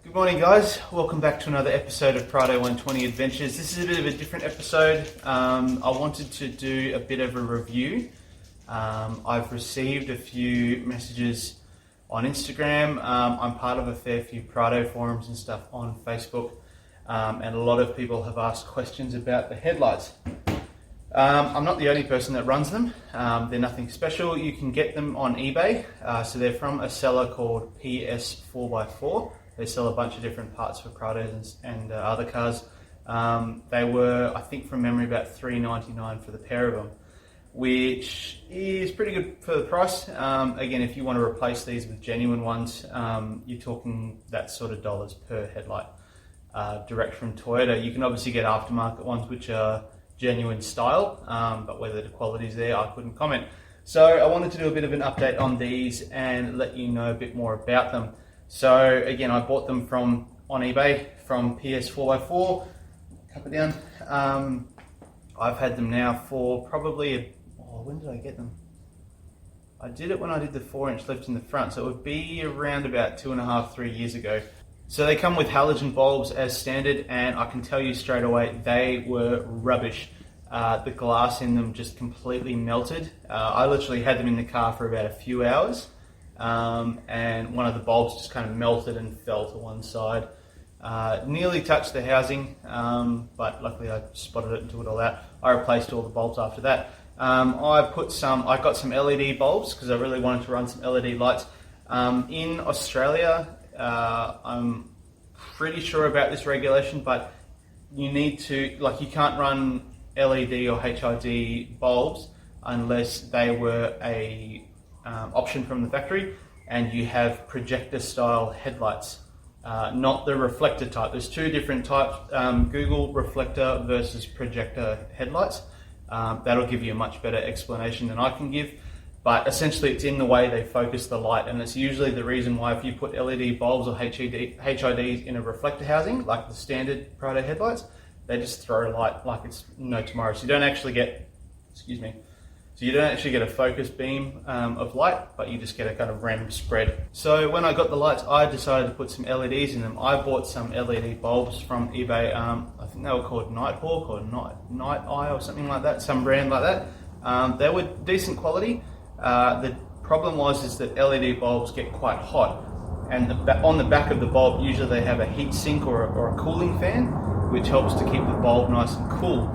Good morning guys, welcome back to another episode of Prado 120 Adventures. This is a bit of a different episode. I wanted to do a bit of a review. I've received a few messages on Instagram. I'm part of a fair few Prado forums and stuff on Facebook, and a lot of people have asked questions about the headlights. I'm not the only person that runs them. They're nothing special. You can get them on eBay. So they're from a seller called PS4x4. They sell a bunch of different parts for Prados and other cars. They were, I think from memory, about $3.99 for the pair of them, which is pretty good for the price. Again, if you want to replace these with genuine ones, you're talking that sort of dollars per headlight. Direct from Toyota. You can obviously get aftermarket ones which are genuine style, but whether the quality's there, I couldn't comment. So I wanted to do a bit of an update on these and let you know a bit more about them. So again, I bought them on eBay from PS4x4, cup it down. I've had them now for probably, when did I get them? I did it when I did the 4-inch lift in the front, so it would be around about 2.5, 3 years ago. So they come with halogen bulbs as standard, and I can tell you straight away, they were rubbish. The glass in them just completely melted. I literally had them in the car for about a few hours. And one of the bulbs just kind of melted and fell to one side. Nearly touched the housing, but luckily I spotted it and took it all out. I replaced all the bulbs after that. I got some LED bulbs because I really wanted to run some LED lights. In Australia, I'm pretty sure about this regulation, but you need to, you can't run LED or HID bulbs unless they were a option from the factory, and you have projector style headlights, not the reflector type. There's two different types. Google reflector versus projector headlights. That'll give you a much better explanation than I can give, but essentially it's in the way they focus the light, and it's usually the reason why if you put LED bulbs or HIDs in a reflector housing like the standard Prado headlights, they just throw light like it's no tomorrow. So you don't actually get, So you don't actually get a focus beam of light, but you just get a kind of random spread. So when I got the lights, I decided to put some LEDs in them. I bought some LED bulbs from eBay. I think they were called Nighthawk or Night Eye or something like that, some brand like that. They were decent quality. The problem is that LED bulbs get quite hot, and on the back of the bulb, usually they have a heat sink or a cooling fan, which helps to keep the bulb nice and cool.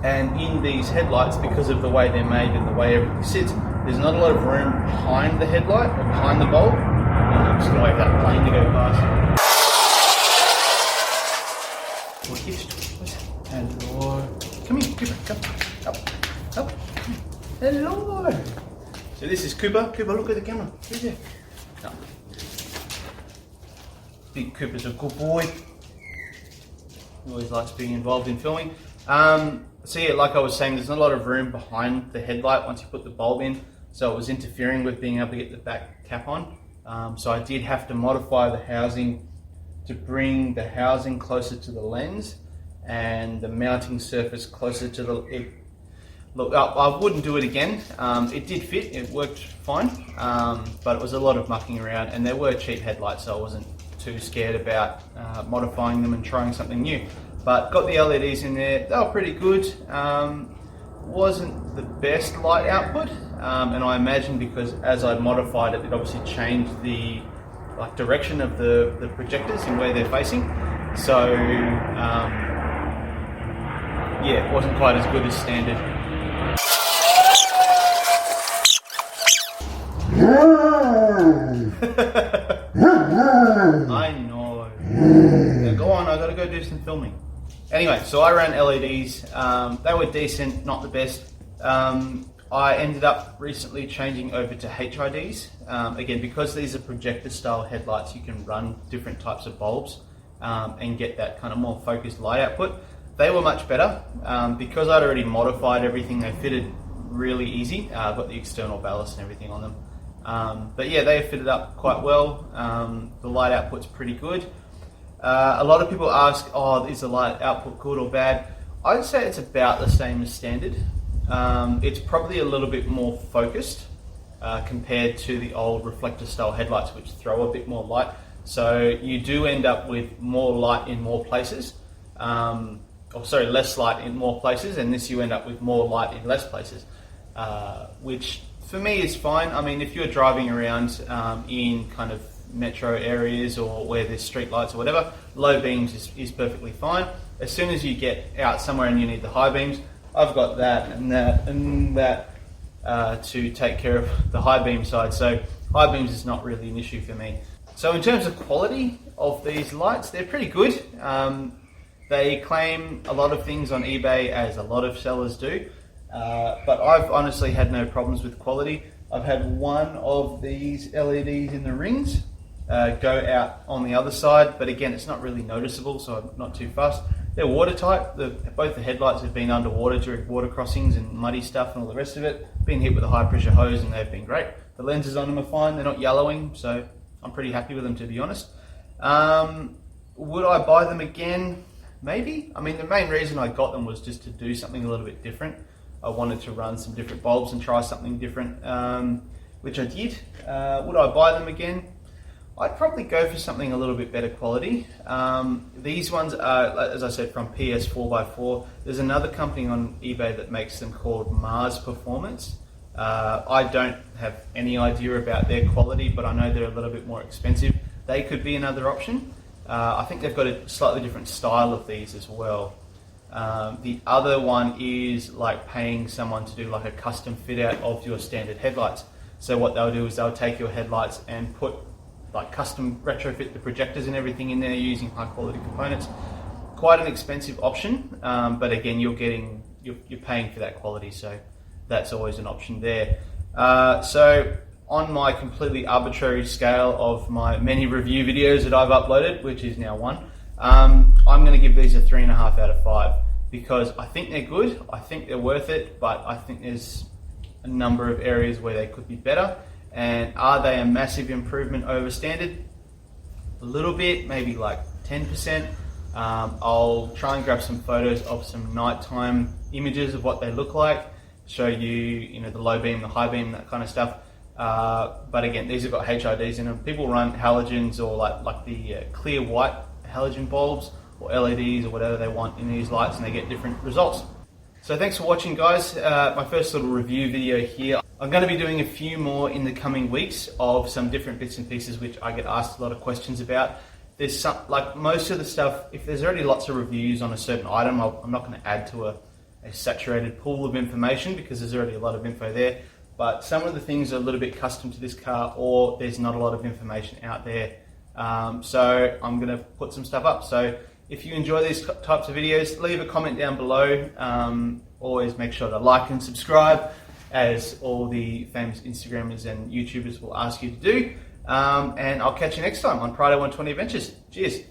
And in these headlights, because of the way they're made and the way everything sits, there's not a lot of room behind the headlight or behind the bulb. I'm just going to wait for that plane to go past. Hello. Come here, Cooper. Come. Up. Hello. So this is Cooper. Cooper, look at the camera. Who's there? No. Big Cooper's a good boy. He always likes being involved in filming. So yeah, like I was saying, there's not a lot of room behind the headlight once you put the bulb in, so it was interfering with being able to get the back cap on. So I did have to modify the housing to bring the housing closer to the lens and the mounting surface closer to the... Look, I wouldn't do it again. It did fit, it worked fine, but it was a lot of mucking around, and there were cheap headlights, so I wasn't too scared about modifying them and trying something new. But got the LEDs in there, they were pretty good. Wasn't the best light output, and I imagine because as I modified it, it obviously changed the direction of the projectors and where they're facing. So yeah, it wasn't quite as good as standard. I know. Now go on, I gotta go do some filming. Anyway, so I ran LEDs. They were decent, not the best. I ended up recently changing over to HIDs. Again, because these are projector style headlights, you can run different types of bulbs and get that kind of more focused light output. They were much better. Because I'd already modified everything, they fitted really easy. I've got the external ballast and everything on them. But yeah, they fitted up quite well. The light output's pretty good. A lot of people ask, oh, is the light output good or bad? I'd say it's about the same as standard. It's probably a little bit more focused compared to the old reflector style headlights, which throw a bit more light. So you do end up with more light in more places. Less light in more places, and this you end up with more light in less places, which for me is fine. I mean, if you're driving around in kind of metro areas or where there's street lights or whatever, low beams is perfectly fine. As soon as you get out somewhere and you need the high beams, I've got that and that and that to take care of the high beam side. So high beams is not really an issue for me. So in terms of quality of these lights, they're pretty good. They claim a lot of things on eBay, as a lot of sellers do, but I've honestly had no problems with quality. I've had one of these LEDs in the rings go out on the other side, but again, it's not really noticeable, so I'm not too fussed. They're watertight. Both the headlights have been underwater during water crossings and muddy stuff and all the rest of it. Been hit with a high pressure hose and they've been great. The lenses on them are fine. They're not yellowing, so I'm pretty happy with them, to be honest. Would I buy them again? Maybe. I mean, the main reason I got them was just to do something a little bit different. I wanted to run some different bulbs and try something different, which I did. Would I buy them again? I'd probably go for something a little bit better quality. These ones are, as I said, from PS4x4. There's another company on eBay that makes them called Mars Performance. I don't have any idea about their quality, but I know they're a little bit more expensive. They could be another option. I think they've got a slightly different style of these as well. The other one is like paying someone to do like a custom fit out of your standard headlights. So what they'll do is they'll take your headlights and put like custom retrofit the projectors and everything in there using high quality components. Quite an expensive option, but again, you're paying for that quality, so that's always an option there. So on my completely arbitrary scale of my many review videos that I've uploaded, which is now one, I'm going to give these a 3.5 out of 5 because I think they're good, I think they're worth it, but I think there's a number of areas where they could be better. And are they a massive improvement over standard? A little bit, maybe like 10%. I'll try and grab some photos of some nighttime images of what they look like, show you, the low beam, the high beam, that kind of stuff. But again, these have got HIDs in them. People run halogens or like the clear white halogen bulbs or LEDs or whatever they want in these lights, and they get different results. So thanks for watching, guys. My first little review video here. I'm going to be doing a few more in the coming weeks of some different bits and pieces which I get asked a lot of questions about. There's some, like most of the stuff, if there's already lots of reviews on a certain item, I'm not going to add to a saturated pool of information because there's already a lot of info there. But some of the things are a little bit custom to this car, or there's not a lot of information out there. So I'm going to put some stuff up. So if you enjoy these types of videos, leave a comment down below. Always make sure to like and subscribe, as all the famous Instagrammers and YouTubers will ask you to do. And I'll catch you next time on Prado 120 Adventures. Cheers.